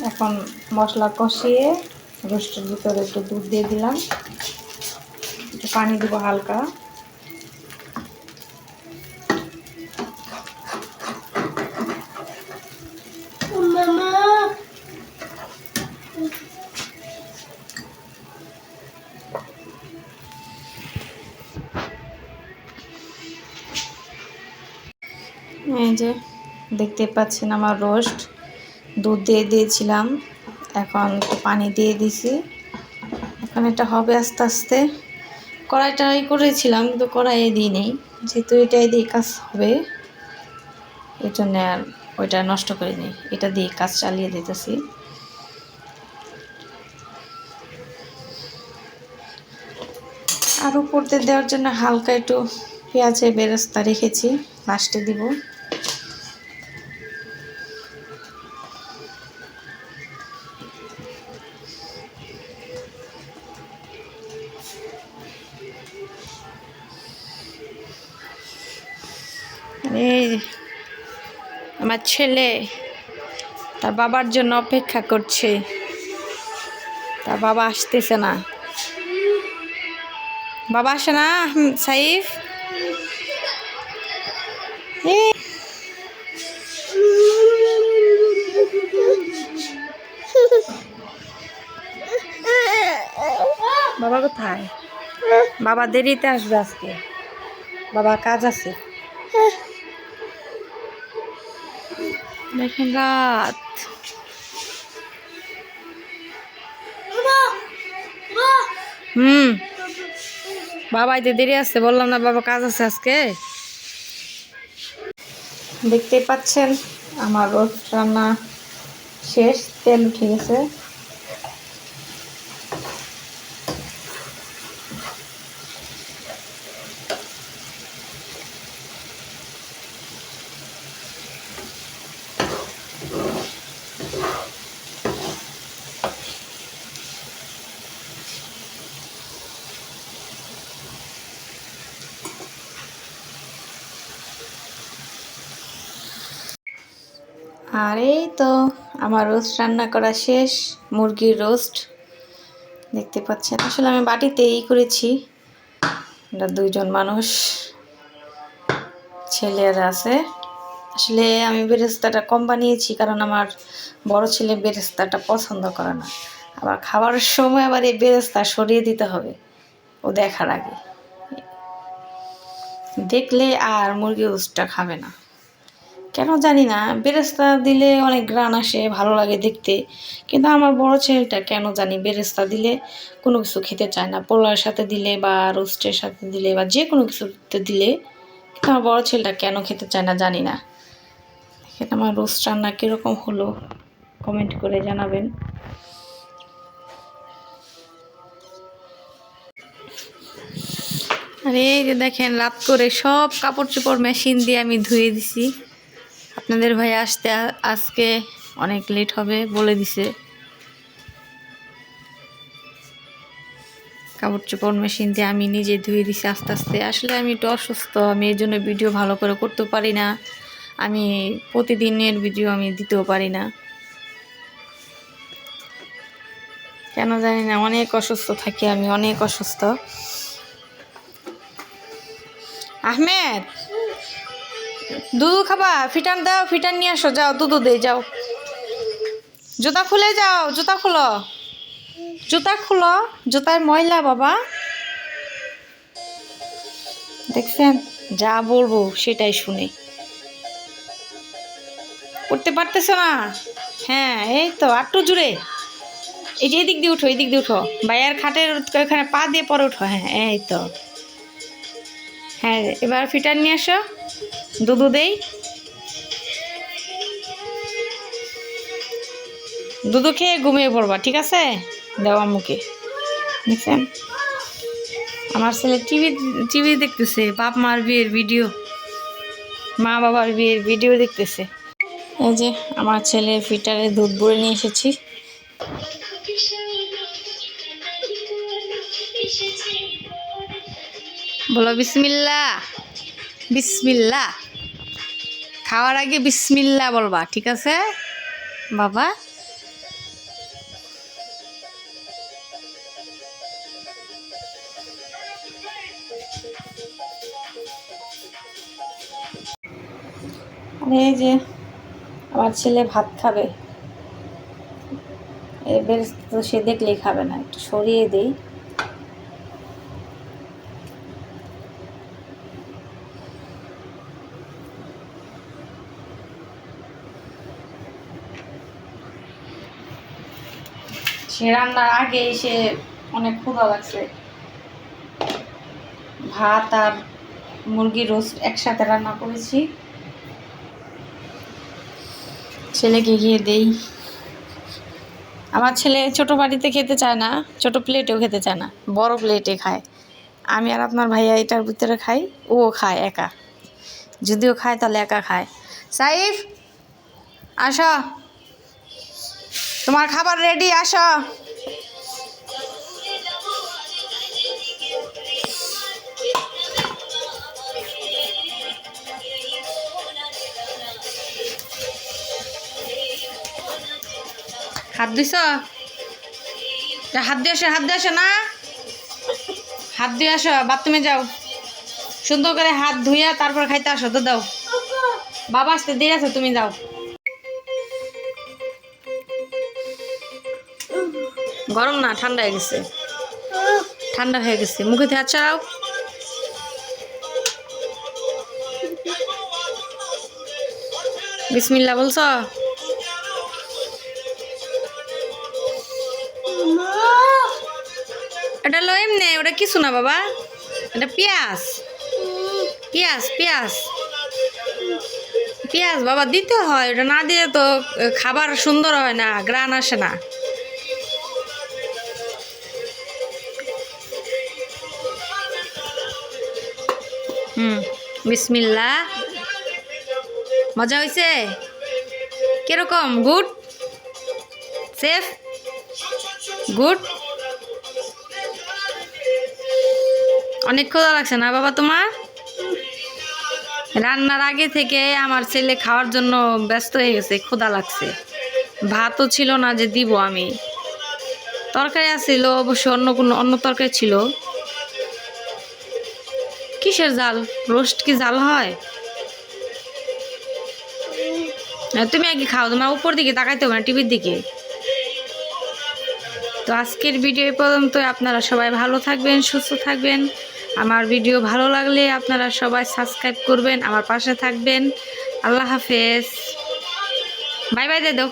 এখন মশলা কষিয়ে রোস্টের ভিতরে একটু দুধ দিয়ে দিলাম, একটু পানি দিব হালকা। এই যে দেখতে পাচ্ছেন আমার রোস্ট, দুধ দিয়ে দিয়েছিলাম, এখন একটু পানি দিয়ে দিছি। এখন এটা হবে আস্তে আস্তে। কড়াইটাই করেছিলাম কিন্তু কড়াইয়ে দিই নেই, যেহেতু এটাই দিয়ে কাজ হবে এই জন্য আর ওইটা নষ্ট করে নিই, এটা দিয়ে কাজ চালিয়ে দিতেছি। আর উপর দিয়ে দেওয়ার জন্য হালকা একটু পেঁয়াজের বেরেস্তা রেখেছি, লাস্টে দিব। এই আমার ছেলে তার বাবার জন্য অপেক্ষা করছে, তার বাবা আসতেছে না। বাবা আসে না সাইফ? বাবা কোথায়? বাবা দেরিতে আসবে আজকে, বাবা কাজ আছে। দেখেন রাত, বাবা এতে দেরি আসছে, বললাম না বাবা কাজ আছে আজকে। দেখতেই পাচ্ছেন আমার রোস্ট রান্না শেষ, তেল উঠে গেছে। আর এই তো আমার রোস্ট রান্না করা শেষ, মুরগির রোস্ট দেখতে পাচ্ছেন। আসলে আমি বাটিতেই করেছি, এটা দুইজন মানুষ ছেলেরা আছে। আসলে আমি বেরেস্তাটা কম বানিয়েছি কারণ আমার বড় ছেলে বেরেস্তাটা পছন্দ করে না, আবার খাবারের সময় আবার এই বেরেস্তা সরিয়ে দিতে হবে ও দেখার আগে, দেখলে আর মুরগির রোস্টটা খাবে না। কেন জানি না, বেরেস্তা দিলে অনেক ঘ্রাণ আসে, ভালো লাগে দেখতে, কিন্তু আমার বড় ছেলেটা কেন জানি বেরেস্তা দিলে কোনো কিছু খেতে চায় না। পোলাওর সাথে দিলে বা রোস্টের সাথে দিলে বা যে কোনো কিছুতে দিলে, কিন্তু আমার বড় ছেলেটা কেন খেতে চায় না জানি না। এটা আমার রোস্ট রান্না কীরকম হলো কমেন্ট করে জানাবেন। আর এই যে দেখেন রাত করে সব কাপড় চোপড় মেশিন দিয়ে আমি ধুয়ে দিছি। আপনাদের ভাই আসতে আজকে অনেক লেট হবে বলে দিছে। কাপড় চোপড় মেশিন দিয়ে আমি নিজে ধুয়ে দিছি আস্তে আস্তে। আসলে আমি একটু অসুস্থ, আমি এই জন্য ভিডিও ভালো করে করতে পারি না, আমি প্রতিদিনের ভিডিও আমি দিতেও পারি না, কেন জানি না, অনেক অসুস্থ থাকি আমি, অনেক অসুস্থ। আহমেদ দুধ খাবা? ফিটান দাও, ফিটান নিয়ে আসো, যাও দুধ দে, যাও। জুতা খুলে যাও, জুতা খুলো, জুতা খুলো, জুতায় ময়লা বাবা। দেখছেন, যা বলবো সেটাই শুনে, উঠতে পারতেছো না? হ্যাঁ এই তো আটটু জুড়ে, এই যে এদিক দিয়ে উঠো, এদিক দিয়ে উঠো, ভাইয়ার খাটের ওখানে পা দিয়ে পরে উঠো। হ্যাঁ এই তো, হ্যাঁ এবার ফিটার নিয়ে আসো, দুধু দেই, দুধু খেয়ে ঘুমিয়ে পড়বা, ঠিক আছে? দেওয়া মুখে। দেখছেন আমার ছেলে টিভি টিভি দেখতেছে, বাপ মার বিয়ের ভিডিও, মা বাবার বিয়ের ভিডিও দেখতেছে। এই যে আমার ছেলের ফিটারে দুধ ভরে নিয়ে এসেছি। বলো বিসমিল্লাহ, বিসমিল্লাহ, খাওয়ার আগে বিসমিল্লাহ বলবা, ঠিক আছে বাবা? আর এই যে আমার ছেলে ভাত খাবে, এই বেরেস্তা তো সে দেখলেই খাবে না, একটু সরিয়ে দিই। সে রান্নার আগে সে অনেক ক্ষুধা লাগছে, ভাত আর মুরগির রোস্ট একসাথে রান্না করেছি, ছেলেকে গিয়ে দেই। আমার ছেলে ছোট বাড়িতে খেতে চায় না, ছোট প্লেটেও খেতে চায় না, বড় প্লেটে খায়। আমি আর আপনার ভাইয়া এটার ভিতরে খাই, ও খায় একা, যদিও খায় তাহলে একা খায়। সাইফ আসো, তোমার খাবার রেডি, আসো। হাত দিছ, হাত দিয়ে আসো, হাত দিয়ে আসো না, হাত দিয়ে আসো, বাথরুমে যাও, সুন্দর করে হাত ধুইয়া তারপর খাইতে আসো। তো দাও, বাবা আসতে দিয়ে আছে, তুমি যাও। গরম না, ঠান্ডা হয়ে গেছে, ঠান্ডা হয়ে গেছে, মুখে হাত ছাড়াও। বিসমিল্লাহ বলছ? এটা লো এমনি, ওটা কিছু না বাবা, এটা পেঁয়াজ, পেঁয়াজ পেঁয়াজ পেঁয়াজ বাবা দিতে হয়, ওটা না দিয়ে তো খাবার সুন্দর হয় না, গ্রান আসে না। বিসমিল্লাহ। মজা হয়েছে? কিরকম? গুড? সেফ? গুড? অনেক ক্ষুধা লাগছে না বাবা তোমার? রান্নার আগে থেকে আমার ছেলে খাওয়ার জন্য ব্যস্ত হয়ে গেছে, ক্ষুধা লাগছে। ভাতও ছিল না যে দিব আমি, তরকারি আছিল অবশ্য, অন্য তরকারি ছিল। কিসের জাল? রোস্ট কি জাল হয়? তুমি আগে খাও, তোমার উপর দিকে তাকাইতে হবে না, টিভির দিকে। তো আজকের ভিডিও এই পর্যন্ত। আপনারা সবাই ভালো থাকবেন, সুস্থ থাকবেন। আমার ভিডিও ভালো লাগলে আপনারা সবাই সাবস্ক্রাইব করবেন, আমার পাশে থাকবেন। আল্লাহ হাফেজ, বাই বাই দে দাও।